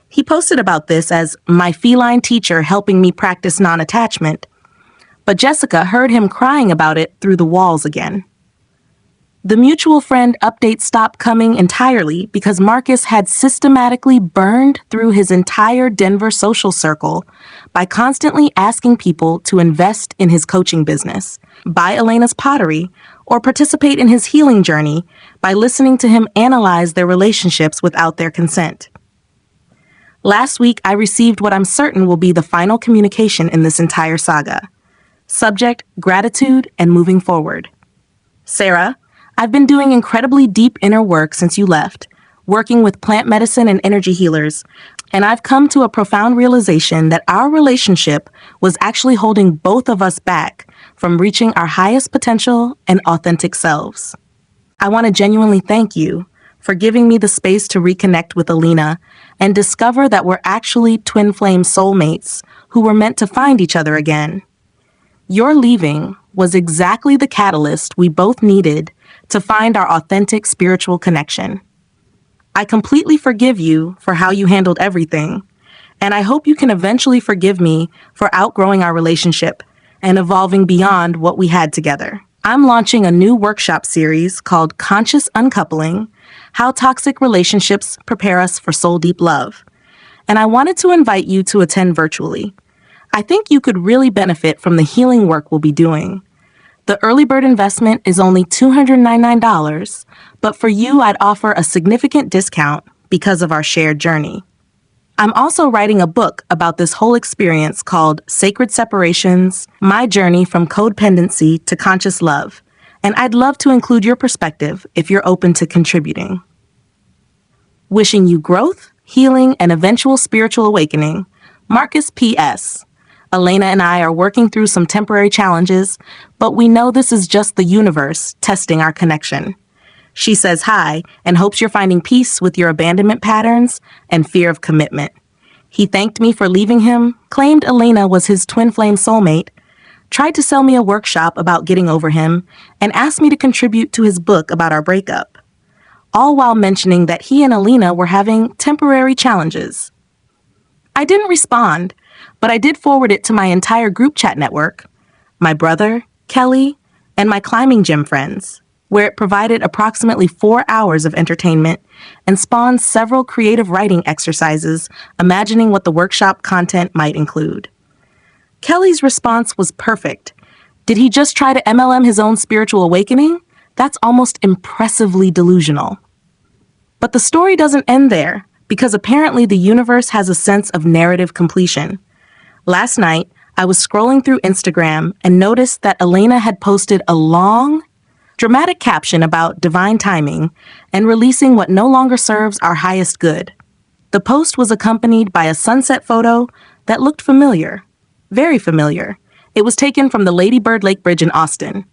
He posted about this as my feline teacher helping me practice non-attachment, but Jessica heard him crying about it through the walls again. The mutual friend update stopped coming entirely because Marcus had systematically burned through his entire Denver social circle by constantly asking people to invest in his coaching business, buy Elena's pottery, or participate in his healing journey by listening to him analyze their relationships without their consent. Last week, I received what I'm certain will be the final communication in this entire saga. Subject, gratitude, and moving forward. Sarah, I've been doing incredibly deep inner work since you left, working with plant medicine and energy healers, and I've come to a profound realization that our relationship was actually holding both of us back from reaching our highest potential and authentic selves. I want to genuinely thank you for giving me the space to reconnect with Alina and discover that we're actually twin flame soulmates who were meant to find each other again. Your leaving was exactly the catalyst we both needed to find our authentic spiritual connection. I completely forgive you for how you handled everything, and I hope you can eventually forgive me for outgrowing our relationship and evolving beyond what we had together. I'm launching a new workshop series called Conscious Uncoupling: How Toxic Relationships Prepare Us for Soul Deep Love, and I wanted to invite you to attend virtually. I think you could really benefit from the healing work we'll be doing. The early bird investment is only $299, but for you, I'd offer a significant discount because of our shared journey. I'm also writing a book about this whole experience called Sacred Separations: My Journey from Codependency to Conscious Love, and I'd love to include your perspective if you're open to contributing. Wishing you growth, healing, and eventual spiritual awakening, Marcus P.S. Elena and I are working through some temporary challenges, but we know this is just the universe testing our connection. She says hi and hopes you're finding peace with your abandonment patterns and fear of commitment. He thanked me for leaving him, claimed Elena was his twin flame soulmate, tried to sell me a workshop about getting over him, and asked me to contribute to his book about our breakup, all while mentioning that he and Elena were having temporary challenges. I didn't respond, but I did forward it to my entire group chat network, my brother, Kelly, and my climbing gym friends, where it provided approximately 4 hours of entertainment and spawned several creative writing exercises, imagining what the workshop content might include. Kelly's response was perfect. Did he just try to MLM his own spiritual awakening? That's almost impressively delusional. But the story doesn't end there, because apparently the universe has a sense of narrative completion. Last night, I was scrolling through Instagram and noticed that Elena had posted a long, dramatic caption about divine timing and releasing what no longer serves our highest good. The post was accompanied by a sunset photo that looked familiar, very familiar. It was taken from the Lady Bird Lake Bridge in Austin,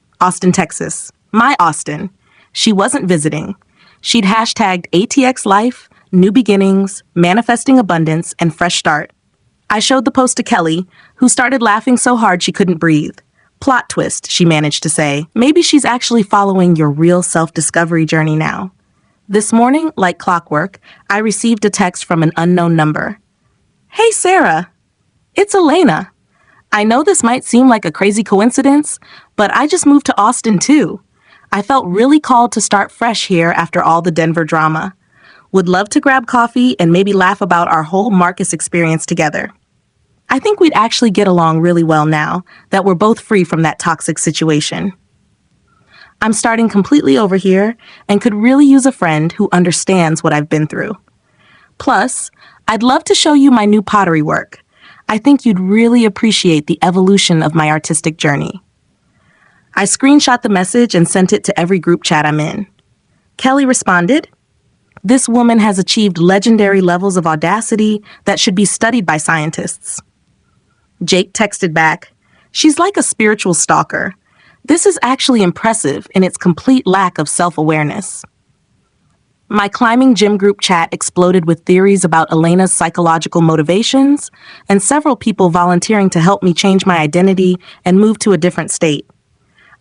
Texas. My Austin. She wasn't visiting. She'd hashtagged ATX Life, New Beginnings, Manifesting Abundance, and Fresh Start. I showed the post to Kelly, who started laughing so hard she couldn't breathe. Plot twist, she managed to say. Maybe she's actually following your real self-discovery journey now. This morning, like clockwork, I received a text from an unknown number. Hey, Sarah. It's Elena. I know this might seem like a crazy coincidence, but I just moved to Austin too. I felt really called to start fresh here after all the Denver drama. Would love to grab coffee and maybe laugh about our whole Marcus experience together. I think we'd actually get along really well now that we're both free from that toxic situation. I'm starting completely over here and could really use a friend who understands what I've been through. Plus, I'd love to show you my new pottery work. I think you'd really appreciate the evolution of my artistic journey. I screenshot the message and sent it to every group chat I'm in. Kelly responded, "This woman has achieved legendary levels of audacity that should be studied by scientists." Jake texted back, "She's like a spiritual stalker. This is actually impressive in its complete lack of self-awareness." My climbing gym group chat exploded with theories about Elena's psychological motivations and several people volunteering to help me change my identity and move to a different state.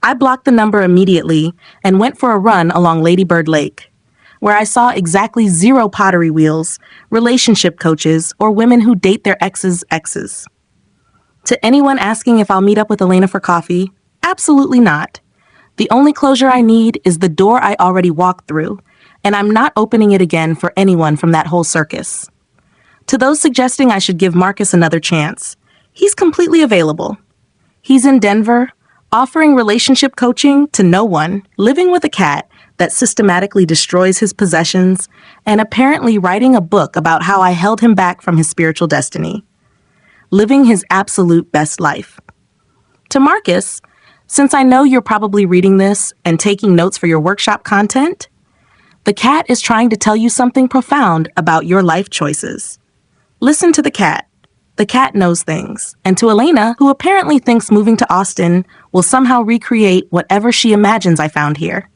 I blocked the number immediately and went for a run along Lady Bird Lake, where I saw exactly 0 pottery wheels, relationship coaches, or women who date their exes' exes. To anyone asking if I'll meet up with Elena for coffee, absolutely not. The only closure I need is the door I already walked through, and I'm not opening it again for anyone from that whole circus. To those suggesting I should give Marcus another chance, he's completely available. He's in Denver, offering relationship coaching to no one, living with a cat that systematically destroys his possessions, and apparently writing a book about how I held him back from his spiritual destiny. Living his absolute best life. To Marcus, since I know you're probably reading this and taking notes for your workshop content, the cat is trying to tell you something profound about your life choices. Listen to the cat. The cat knows things. And to Elena, who apparently thinks moving to Austin will somehow recreate whatever she imagines I found here.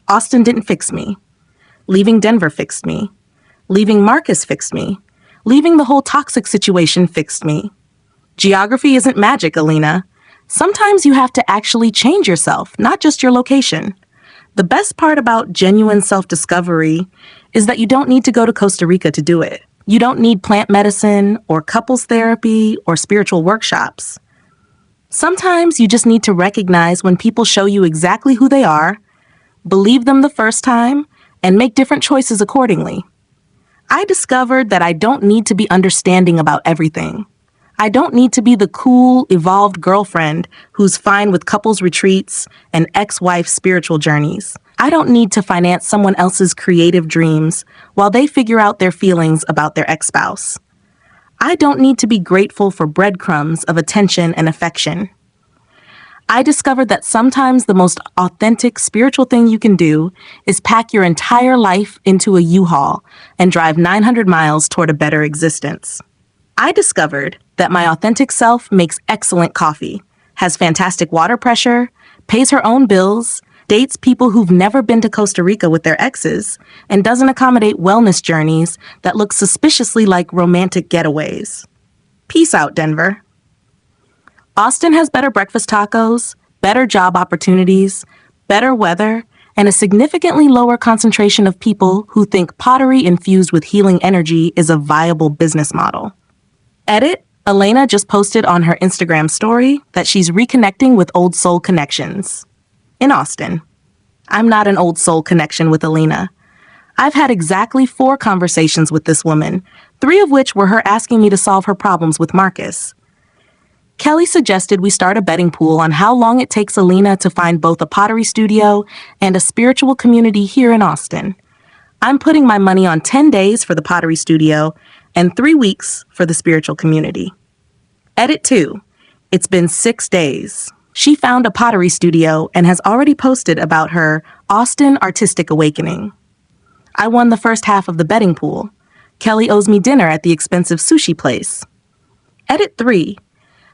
Austin didn't fix me. Leaving Denver fixed me. Leaving Marcus fixed me. Leaving the whole toxic situation fixed me. Geography isn't magic, Alina. Sometimes you have to actually change yourself, not just your location. The best part about genuine self-discovery is that you don't need to go to Costa Rica to do it. You don't need plant medicine or couples therapy or spiritual workshops. Sometimes you just need to recognize when people show you exactly who they are, believe them the first time, and make different choices accordingly. I discovered that I don't need to be understanding about everything. I don't need to be the cool, evolved girlfriend who's fine with couples retreats and ex-wife spiritual journeys. I don't need to finance someone else's creative dreams while they figure out their feelings about their ex-spouse. I don't need to be grateful for breadcrumbs of attention and affection. I discovered that sometimes the most authentic spiritual thing you can do is pack your entire life into a U-Haul and drive 900 miles toward a better existence. I discovered that my authentic self makes excellent coffee, has fantastic water pressure, pays her own bills, dates people who've never been to Costa Rica with their exes, and doesn't accommodate wellness journeys that look suspiciously like romantic getaways. Peace out, Denver. Austin has better breakfast tacos, better job opportunities, better weather, and a significantly lower concentration of people who think pottery infused with healing energy is a viable business model. Edit, Elena just posted on her Instagram story that she's reconnecting with old soul connections. In Austin. I'm not an old soul connection with Elena. I've had exactly 4 conversations with this woman, 3 of which were her asking me to solve her problems with Marcus. Kelly suggested we start a betting pool on how long it takes Elena to find both a pottery studio and a spiritual community here in Austin. I'm putting my money on 10 days for the pottery studio and 3 weeks for the spiritual community. Edit 2. It's been 6 days. She found a pottery studio and has already posted about her Austin artistic awakening. I won the first half of the betting pool. Kelly owes me dinner at the expensive sushi place. Edit 3.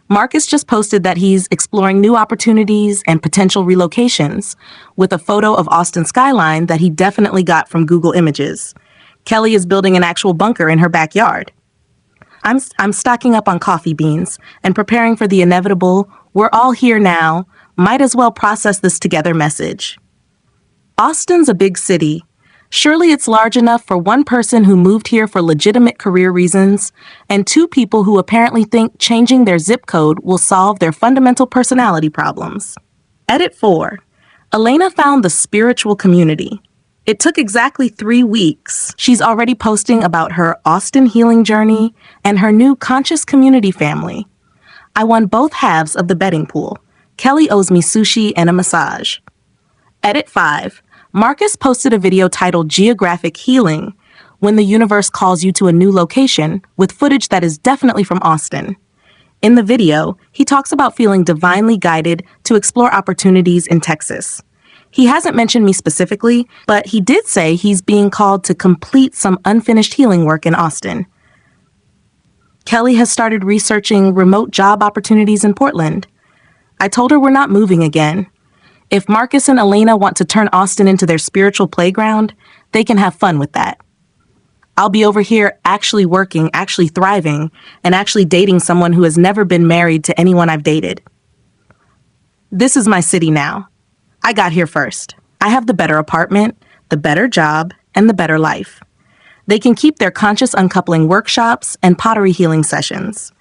Marcus just posted that he's exploring new opportunities and potential relocations with a photo of Austin skyline that he definitely got from Google Images. Kelly is building an actual bunker in her backyard. I'm stocking up on coffee beans and preparing for the inevitable, we're all here now, might as well process this together message. Austin's a big city. Surely it's large enough for one person who moved here for legitimate career reasons and 2 people who apparently think changing their zip code will solve their fundamental personality problems. Edit 4. Elena found the spiritual community. It took exactly 3 weeks. She's already posting about her Austin healing journey and her new conscious community family. I won both halves of the betting pool. Kelly owes me sushi and a massage. Edit 5. Marcus posted a video titled Geographic Healing, when the universe calls you to a new location, with footage that is definitely from Austin. In the video, he talks about feeling divinely guided to explore opportunities in Texas. He hasn't mentioned me specifically, but he did say he's being called to complete some unfinished healing work in Austin. Kelly has started researching remote job opportunities in Portland. I told her we're not moving again. If Marcus and Elena want to turn Austin into their spiritual playground, they can have fun with that. I'll be over here actually working, actually thriving, and actually dating someone who has never been married to anyone I've dated. This is my city now. I got here first. I have the better apartment, the better job, and the better life. They can keep their conscious uncoupling workshops and pottery healing sessions.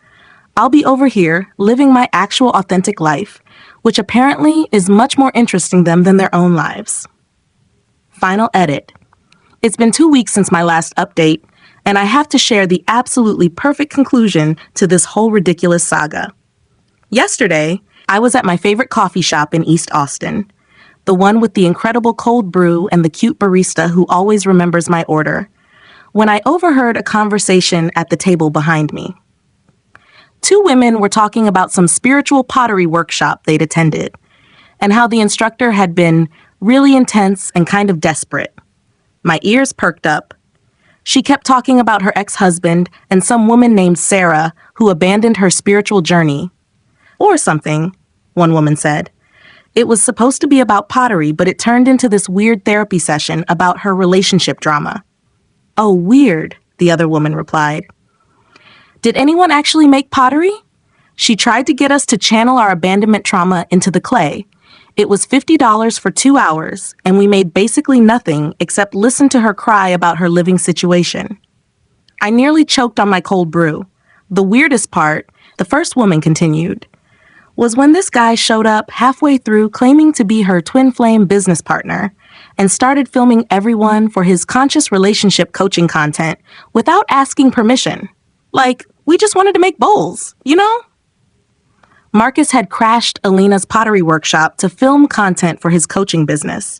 I'll be over here living my actual authentic life, which apparently is much more interesting them than their own lives. Final edit. It's been 2 weeks since my last update, and I have to share the absolutely perfect conclusion to this whole ridiculous saga. Yesterday, I was at my favorite coffee shop in East Austin, the one with the incredible cold brew and the cute barista who always remembers my order, when I overheard a conversation at the table behind me. 2 women were talking about some spiritual pottery workshop they'd attended, and how the instructor had been really intense and kind of desperate. My ears perked up. She kept talking about her ex-husband and some woman named Sarah who abandoned her spiritual journey. Or something, one woman said. It was supposed to be about pottery, but it turned into this weird therapy session about her relationship drama. Oh, weird, the other woman replied. Did anyone actually make pottery? She tried to get us to channel our abandonment trauma into the clay. It was $50 for 2 hours, and we made basically nothing except listen to her cry about her living situation. I nearly choked on my cold brew. The weirdest part, the first woman continued, was when this guy showed up halfway through claiming to be her twin flame business partner and started filming everyone for his conscious relationship coaching content without asking permission. Like, we just wanted to make bowls, you know? Marcus had crashed Alina's pottery workshop to film content for his coaching business.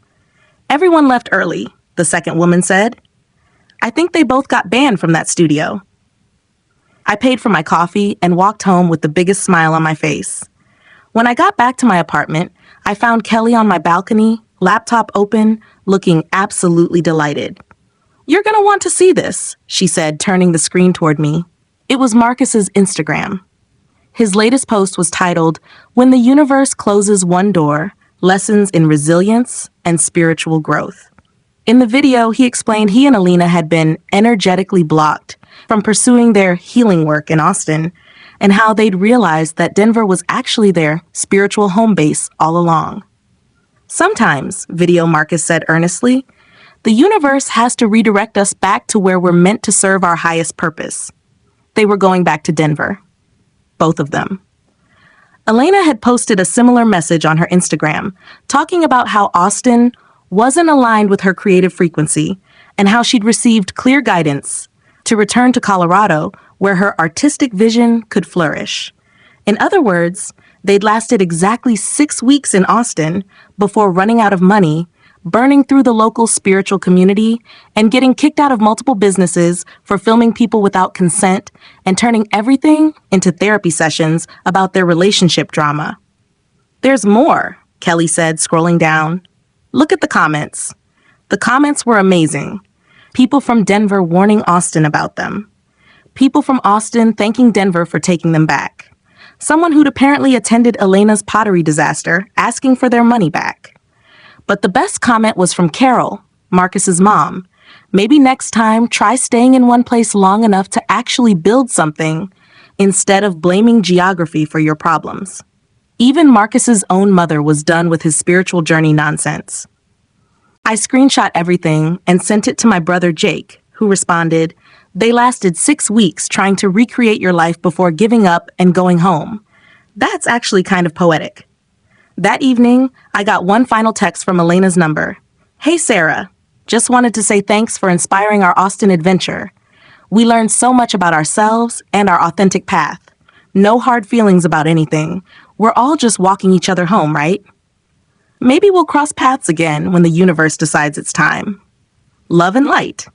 Everyone left early, the second woman said. I think they both got banned from that studio. I paid for my coffee and walked home with the biggest smile on my face. When I got back to my apartment, I found Kelly on my balcony, laptop open, looking absolutely delighted. You're gonna want to see this, she said, turning the screen toward me. It was Marcus's Instagram. His latest post was titled, When the Universe Closes One Door, Lessons in Resilience and Spiritual Growth. In the video, he explained he and Alina had been energetically blocked from pursuing their healing work in Austin, and how they'd realized that Denver was actually their spiritual home base all along. Sometimes, video Marcus said earnestly, the universe has to redirect us back to where we're meant to serve our highest purpose. They were going back to Denver. Both of them. Elena had posted a similar message on her Instagram, talking about how Austin wasn't aligned with her creative frequency and how she'd received clear guidance to return to Colorado, where her artistic vision could flourish. In other words, they'd lasted exactly 6 weeks in Austin before running out of money, burning through the local spiritual community, and getting kicked out of multiple businesses for filming people without consent and turning everything into therapy sessions about their relationship drama. There's more, Kelly said, scrolling down. Look at the comments. The comments were amazing. People from Denver warning Austin about them. People from Austin thanking Denver for taking them back. Someone who'd apparently attended Elena's pottery disaster asking for their money back. But the best comment was from Carol, Marcus's mom. Maybe next time, try staying in one place long enough to actually build something instead of blaming geography for your problems. Even Marcus's own mother was done with his spiritual journey nonsense. I screenshot everything and sent it to my brother Jake, who responded, They lasted 6 weeks trying to recreate your life before giving up and going home. That's actually kind of poetic. That evening, I got one final text from Elena's number. Hey, Sarah. Just wanted to say thanks for inspiring our Austin adventure. We learned so much about ourselves and our authentic path. No hard feelings about anything. We're all just walking each other home, right? Maybe we'll cross paths again when the universe decides it's time. Love and light.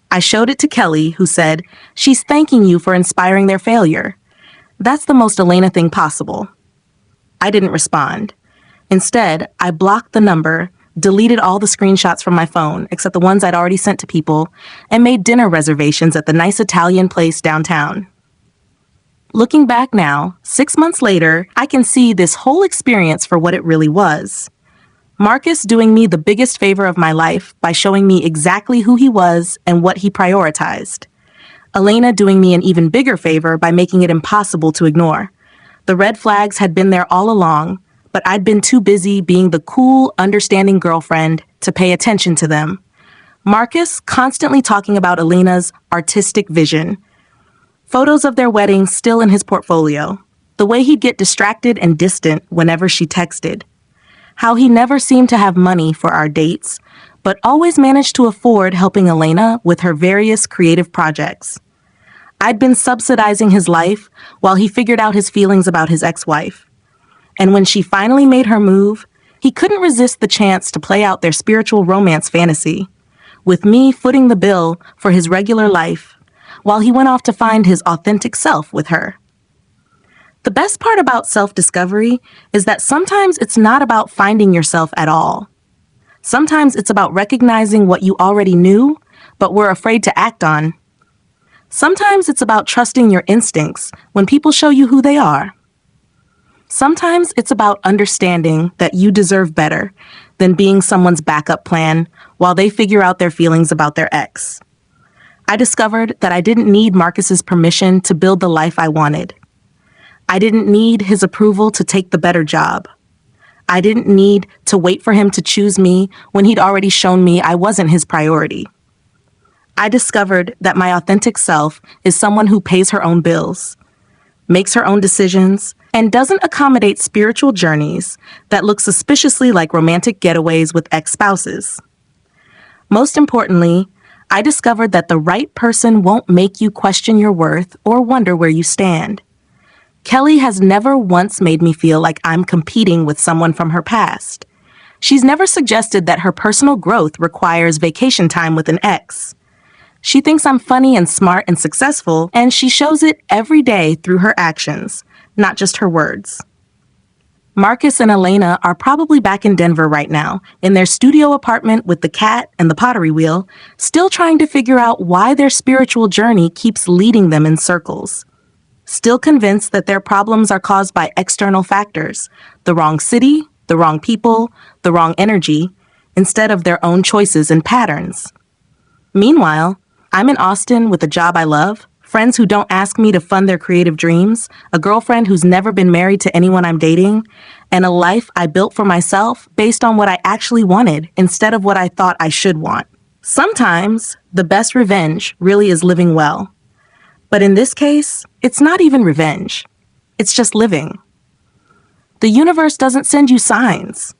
I showed it to Kelly, who said, She's thanking you for inspiring their failure. That's the most Elena thing possible. I didn't respond. Instead, I blocked the number, deleted all the screenshots from my phone, except the ones I'd already sent to people, and made dinner reservations at the nice Italian place downtown. Looking back now, 6 months later, I can see this whole experience for what it really was. Marcus doing me the biggest favor of my life by showing me exactly who he was and what he prioritized. Elena doing me an even bigger favor by making it impossible to ignore. The red flags had been there all along, but I'd been too busy being the cool, understanding girlfriend to pay attention to them. Marcus constantly talking about Elena's artistic vision. Photos of their wedding still in his portfolio. The way he'd get distracted and distant whenever she texted. How he never seemed to have money for our dates, but always managed to afford helping Elena with her various creative projects. I'd been subsidizing his life while he figured out his feelings about his ex-wife. And when she finally made her move, he couldn't resist the chance to play out their spiritual romance fantasy, with me footing the bill for his regular life, while he went off to find his authentic self with her. The best part about self-discovery is that sometimes it's not about finding yourself at all. Sometimes it's about recognizing what you already knew, but were afraid to act on. Sometimes it's about trusting your instincts when people show you who they are. Sometimes it's about understanding that you deserve better than being someone's backup plan while they figure out their feelings about their ex. I discovered that I didn't need Marcus's permission to build the life I wanted. I didn't need his approval to take the better job. I didn't need to wait for him to choose me when he'd already shown me I wasn't his priority. I discovered that my authentic self is someone who pays her own bills, makes her own decisions, and doesn't accommodate spiritual journeys that look suspiciously like romantic getaways with ex-spouses. Most importantly, I discovered that the right person won't make you question your worth or wonder where you stand. Kelly has never once made me feel like I'm competing with someone from her past. She's never suggested that her personal growth requires vacation time with an ex. She thinks I'm funny and smart and successful, and she shows it every day through her actions, not just her words. Marcus and Elena are probably back in Denver right now, in their studio apartment with the cat and the pottery wheel, still trying to figure out why their spiritual journey keeps leading them in circles. Still convinced that their problems are caused by external factors, the wrong city, the wrong people, the wrong energy, instead of their own choices and patterns. Meanwhile, I'm in Austin with a job I love, friends who don't ask me to fund their creative dreams, a girlfriend who's never been married to anyone I'm dating, and a life I built for myself based on what I actually wanted instead of what I thought I should want. Sometimes, the best revenge really is living well. But in this case, it's not even revenge. It's just living. The universe doesn't send you signs.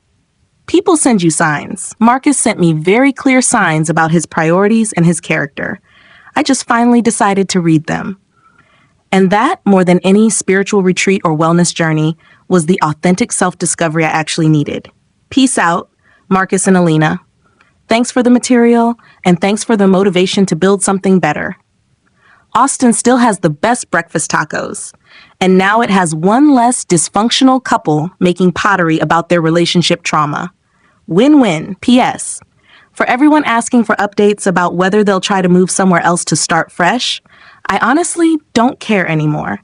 People send you signs. Marcus sent me very clear signs about his priorities and his character. I just finally decided to read them. And that, more than any spiritual retreat or wellness journey, was the authentic self-discovery I actually needed. Peace out, Marcus and Alina. Thanks for the material, and thanks for the motivation to build something better. Austin still has the best breakfast tacos, and now it has one less dysfunctional couple making pottery about their relationship trauma. Win-win. P.S. For everyone asking for updates about whether they'll try to move somewhere else to start fresh, I honestly don't care anymore.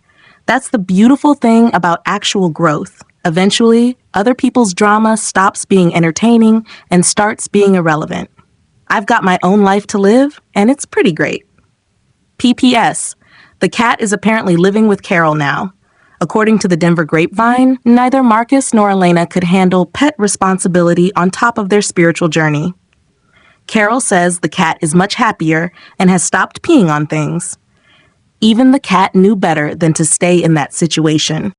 That's the beautiful thing about actual growth. Eventually, other people's drama stops being entertaining and starts being irrelevant. I've got my own life to live, and it's pretty great. P.P.S. The cat is apparently living with Carol now. According to the Denver Grapevine, neither Marcus nor Elena could handle pet responsibility on top of their spiritual journey. Carol says the cat is much happier and has stopped peeing on things. Even the cat knew better than to stay in that situation.